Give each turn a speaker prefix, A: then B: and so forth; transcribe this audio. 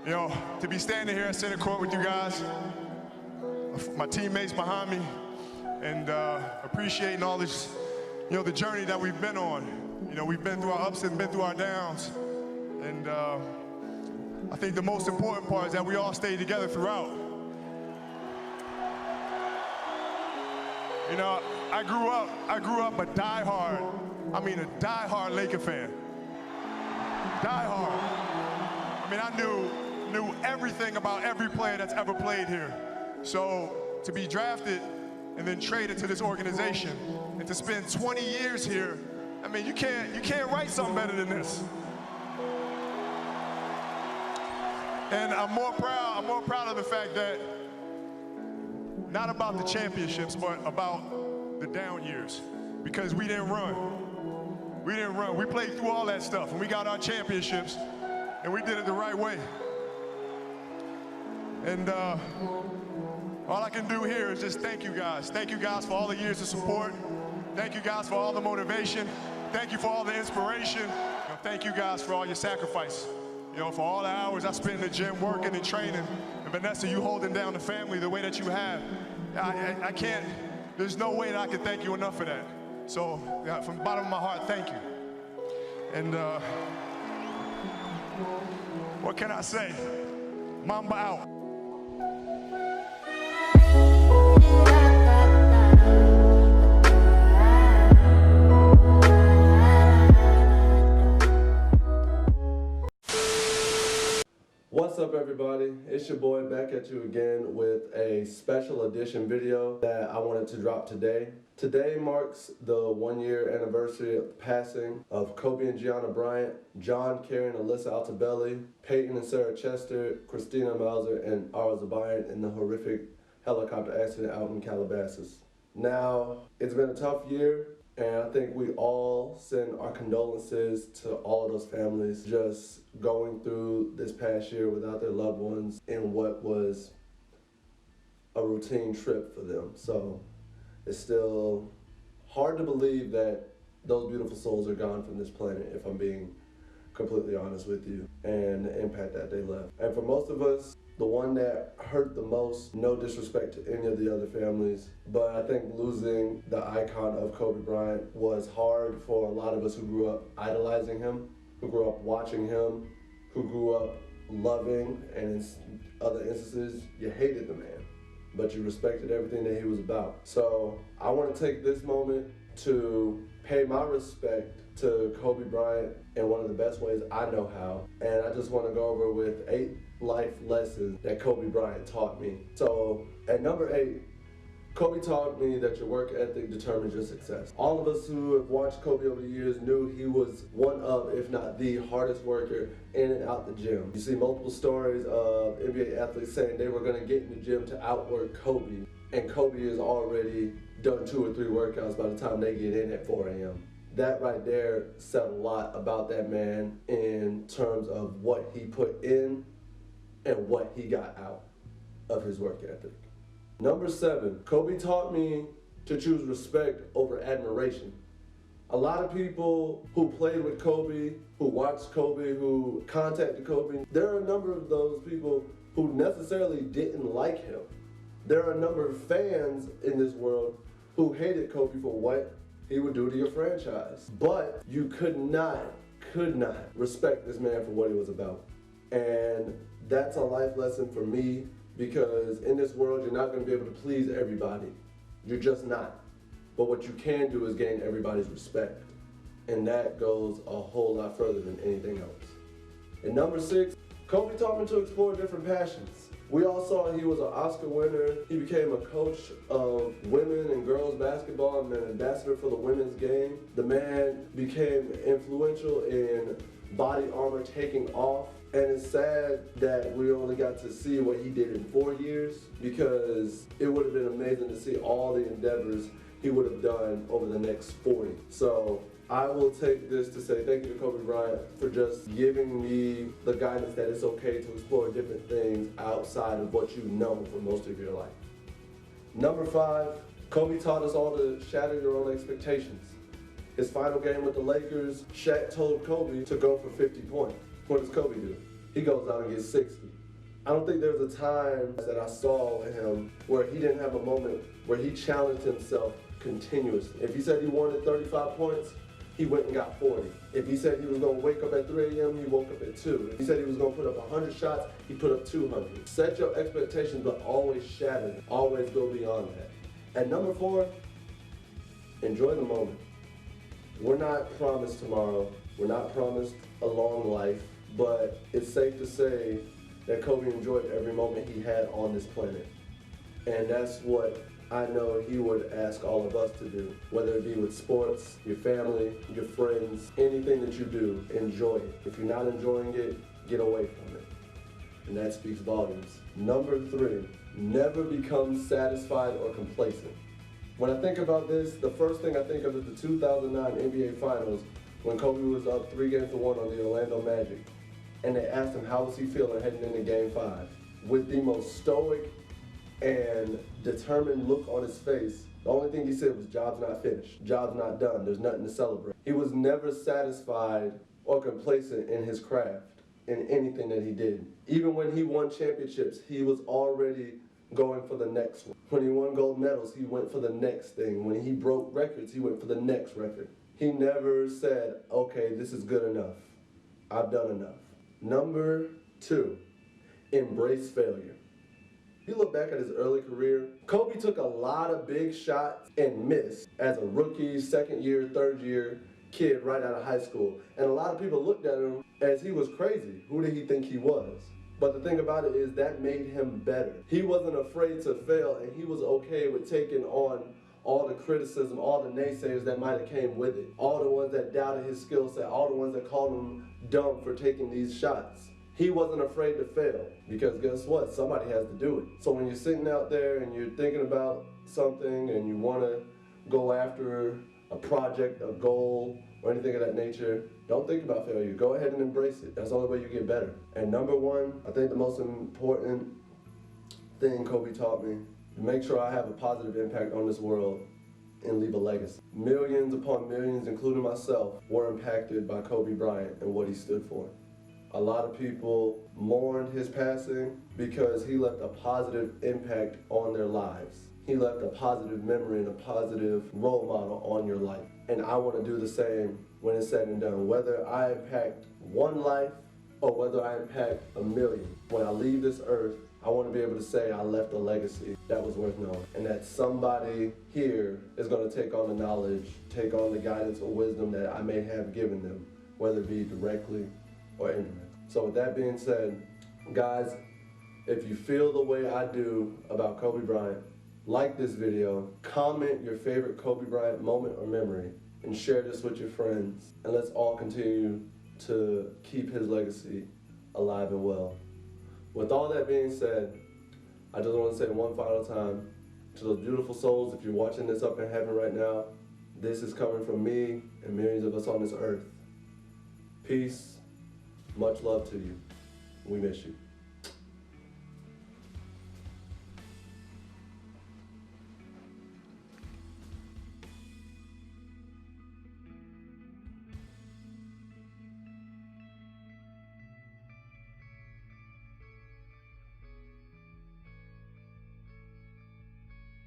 A: You know, to be standing here at center court with you guys, my teammates behind me, and appreciating all this, you know, the journey that we've been on. You know, we've been through our ups and been through our downs, and I think the most important part is that we all stayed together throughout. You know, I grew up a diehard Laker fan. Diehard. I mean, I knew everything about every player that's ever played here. So to be drafted and then traded to this organization and to spend 20 years here, I mean, you can't write something better than this. And I'm more proud of the fact that not about the championships, but about the down years, because we didn't run. We played through all that stuff, and we got our championships, and we did it the right way. And all I can do here is just thank you guys. Thank you guys for all the years of support. Thank you guys for all the motivation. Thank you for all the inspiration. You know, thank you guys for all your sacrifice. You know, for all the hours I spent in the gym working and training. And Vanessa, you holding down the family the way that you have. I can't, there's no way that I can thank you enough for that. So, yeah, from the bottom of my heart, thank you. And what can I say? Mamba out.
B: What's up, everybody? It's your boy back at you again with a special edition video that I wanted to drop today. Today marks the 1-year anniversary of the passing of Kobe and Gianna Bryant, John, Kerry, and Alyssa Altobelli, Peyton and Sarah Chester, Christina Mauser, and Ara Zabayan in the horrific helicopter accident out in Calabasas. Now, it's been a tough year, and I think we all send our condolences to all of those families just going through this past year without their loved ones in what was a routine trip for them. So it's still hard to believe that those beautiful souls are gone from this planet, if I'm being completely honest with you, and the impact that they left. And for most of us, the one that hurt the most, no disrespect to any of the other families, but I think losing the icon of Kobe Bryant was hard for a lot of us who grew up idolizing him, who grew up watching him, who grew up loving, and in other instances, you hated the man, but you respected everything that he was about. So I want to take this moment to pay my respect to Kobe Bryant in one of the best ways I know how. And I just want to go over with 8 life lessons that Kobe Bryant taught me. So at number 8, Kobe taught me that your work ethic determines your success. All of us who have watched Kobe over the years knew he was one of, if not the hardest worker in and out the gym. You see multiple stories of NBA athletes saying they were going to get in the gym to outwork Kobe, and Kobe has already done 2 or 3 workouts by the time they get in at 4 a.m. That right there said a lot about that man in terms of what he put in and what he got out of his work ethic. Number 7, Kobe taught me to choose respect over admiration. A lot of people who played with Kobe, who watched Kobe, who contacted Kobe, there are a number of those people who necessarily didn't like him. There are a number of fans in this world who hated Kobe for what he would do to your franchise. But you could not respect this man for what he was about. And that's a life lesson for me, because in this world, you're not going to be able to please everybody. You're just not. But what you can do is gain everybody's respect. And that goes a whole lot further than anything else. And number 6, Kobe taught me to explore different passions. We all saw he was an Oscar winner. He became a coach of women and girls basketball and an ambassador for the women's game. The man became influential in body armor taking off. And it's sad that we only got to see what he did in 4 years, because it would have been amazing to see all the endeavors he would have done over the next 40. So I will take this to say thank you to Kobe Bryant for just giving me the guidance that it's okay to explore different things outside of what you know for most of your life. Number 5, Kobe taught us all to shatter your own expectations. His final game with the Lakers, Shaq told Kobe to go for 50 points. What does Kobe do? he goes out and gets 60. I don't think there's a time that I saw in him where he didn't have a moment where he challenged himself continuously. If he said he wanted 35 points, he went and got 40. If he said he was gonna wake up at 3 a.m., he woke up at 2. If he said he was gonna put up 100 shots, he put up 200. Set your expectations, but always shatter them. Always go beyond that. And number 4, enjoy the moment. We're not promised tomorrow. We're not promised a long life, but it's safe to say that Kobe enjoyed every moment he had on this planet. And that's what I know he would ask all of us to do, whether it be with sports, your family, your friends, anything that you do, enjoy it. If you're not enjoying it, get away from it. And that speaks volumes. Number 3, never become satisfied or complacent. When I think about this, the first thing I think of is the 2009 NBA Finals when Kobe was up 3-1 on the Orlando Magic. And they asked him how was he feeling heading into Game 5. With the most stoic and determined look on his face, the only thing he said was, job's not finished, job's not done, there's nothing to celebrate. He was never satisfied or complacent in his craft, in anything that he did. Even when he won championships, he was already going for the next one. When he won gold medals, he went for the next thing. When he broke records, he went for the next record. He never said, okay, this is good enough, I've done enough. Number 2, embrace failure. If you look back at his early career, Kobe took a lot of big shots and missed as a rookie, second year, third year kid right out of high school. And a lot of people looked at him as he was crazy. Who did he think he was? But the thing about it is that made him better. He wasn't afraid to fail, and he was okay with taking on all the criticism, all the naysayers that might have came with it. All the ones that doubted his skill set, all the ones that called him dumb for taking these shots. He wasn't afraid to fail, because guess what? Somebody has to do it. So when you're sitting out there and you're thinking about something and you want to go after a project, a goal, or anything of that nature, don't think about failure. Go ahead and embrace it. That's the only way you get better. And number 1, I think the most important thing Kobe taught me, make sure I have a positive impact on this world and leave a legacy. Millions upon millions, including myself, were impacted by Kobe Bryant and what he stood for. A lot of people mourned his passing because he left a positive impact on their lives. He left a positive memory and a positive role model on your life. And I want to do the same when it's said and done. Whether I impact one life or whether I impact a million. When I leave this earth, I want to be able to say I left a legacy that was worth knowing. And that somebody here is going to take on the knowledge, take on the guidance or wisdom that I may have given them, whether it be directly or indirectly. So with that being said, guys, if you feel the way I do about Kobe Bryant, like this video, comment your favorite Kobe Bryant moment or memory, and share this with your friends. And let's all continue to keep his legacy alive and well. With all that being said, I just want to say one final time to those beautiful souls, if you're watching this up in heaven right now, this is coming from me and millions of us on this earth. Peace, much love to you. We miss you.